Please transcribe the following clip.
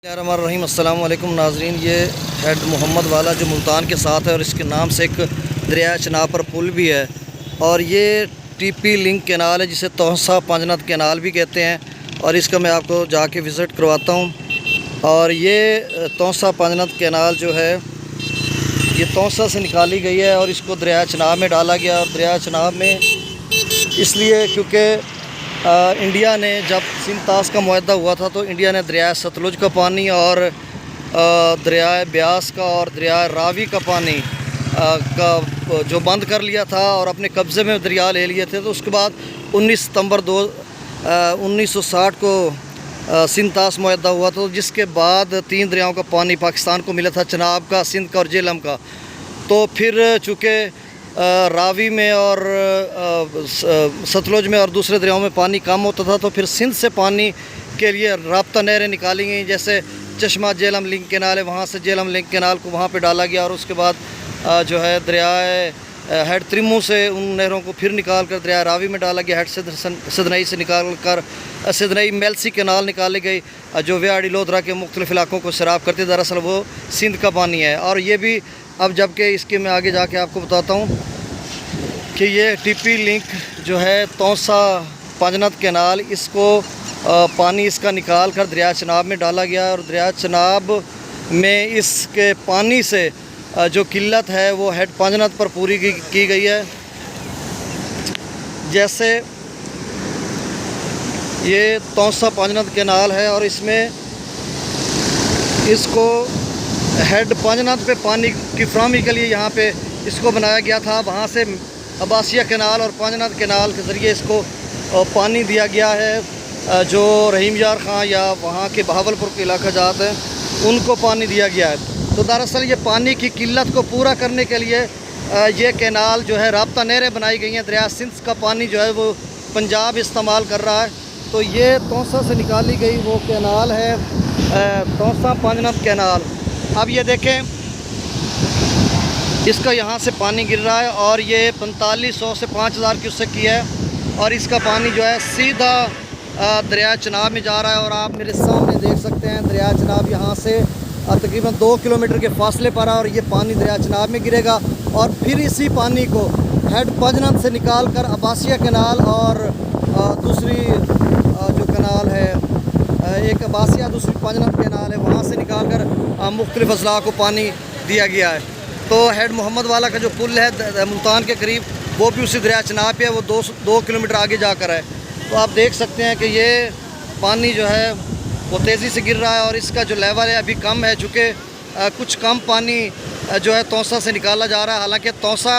रहीम अस्सलाम वालेकुम नाजरीन। ये हेड मोहम्मद वाला जो मुल्तान के साथ है और इसके नाम से एक दरिया चनाब पर पुल भी है और ये टीपी लिंक कैनाल है जिसे तोसा पंजनद कैनाल भी कहते हैं और इसका मैं आपको जाके विज़िट करवाता हूँ। और ये तोसा पंजनद कैनाल जो है ये तोसा से निकाली गई है और इसको दरिया चनाब में डाला गया। और दरिया चनाब में इसलिए क्योंकि इंडिया ने जब सिंध तास का मुआहदा हुआ था तो इंडिया ने दरिया सतलुज का पानी और दरिया ब्यास का और दरिया रावी का पानी का जो बंद कर लिया था और अपने कब्ज़े में दरिया ले लिए थे। तो उसके बाद 19 सितंबर 1960 को सिंध तास मुआहदा हुआ था, जिसके बाद 3 दरियाओं का पानी पाकिस्तान को मिला था, चनाब का, सिंध का और जेहलम का। तो फिर चूँकि रावी में और सतलुज में और दूसरे दरियाओं में पानी कम होता था तो फिर सिंध से पानी के लिए राब्ता नहरें निकाली गई, जैसे चश्मा जेहलम लिंक कैनाल है, वहाँ से जेहलम लिंक कैनाल को वहाँ पे डाला गया। और उसके बाद जो है दरिया हेड त्रिमू से उन नहरों को फिर निकाल कर दरिया रावी में डाला गया। हेड सिदनई से निकाल कर सिदनई मेलसी कैनाल निकाले गई जो व्याड़ी लोधरा के मुख्तलिफ़ इलाकों को सैराब करते। दरअसल वो सिंध का पानी है। और ये भी अब जबकि इसके मैं आगे जाके आपको बताता हूँ कि ये टीपी लिंक जो है तोसा पंजनद कैनाल, इसको पानी इसका निकाल कर दरिया चनाब में डाला गया और दरिया चनाब में इसके पानी से जो किल्लत है वो हेड पंजनद पर पूरी की गई है। जैसे ये तोसा पंजनद कैनाल है और इसमें इसको हेड पंजनद पे पानी की फ्राहमी के लिए यहाँ पे इसको बनाया गया था। वहाँ से अब्बासिया कैनाल और पंजनद कैनाल के ज़रिए इसको पानी दिया गया है। जो रहीम यार ख़ान या वहाँ के बहावलपुर के इलाका जात हैं उनको पानी दिया गया है। तो दरअसल ये पानी की किल्लत को पूरा करने के लिए ये कैनाल जो है राब्ता नहरें बनाई गई हैं। दरिया सिंध का पानी जो है वो पंजाब इस्तेमाल कर रहा है। तो ये तोसा से निकाली गई वो कैनाल है तोसा पंजनद कैनाल। अब ये देखें इसका यहाँ से पानी गिर रहा है और ये 4500 से 5000 क्यूसेक की है और इसका पानी जो है सीधा दरिया चनाब में जा रहा है। और आप मेरे सामने देख सकते हैं दरिया चनाब यहाँ से तकरीबन 2 किलोमीटर के फासले पर है और ये पानी दरिया चनाब में गिरेगा और फिर इसी पानी को हेड पंजनद से निकाल कर अब्बासिया कैनाल और दूसरी जो कैनाल है एक अब्बासिया दूसरी पंजनद कैनाल है वहाँ से निकाल कर मुख्तलिफ़ अजला को पानी दिया गया है। तो हेड मोहम्मद वाला का जो पुल है मुल्तान के करीब वो भी उसी दरिया चनाब पे है, वो 2 किलोमीटर आगे जाकर है। तो आप देख सकते हैं कि ये पानी जो है वो तेज़ी से गिर रहा है और इसका जो लेवल है अभी कम है, चूँकि कुछ कम पानी जो है तोसा से निकाला जा रहा है। हालांकि तोसा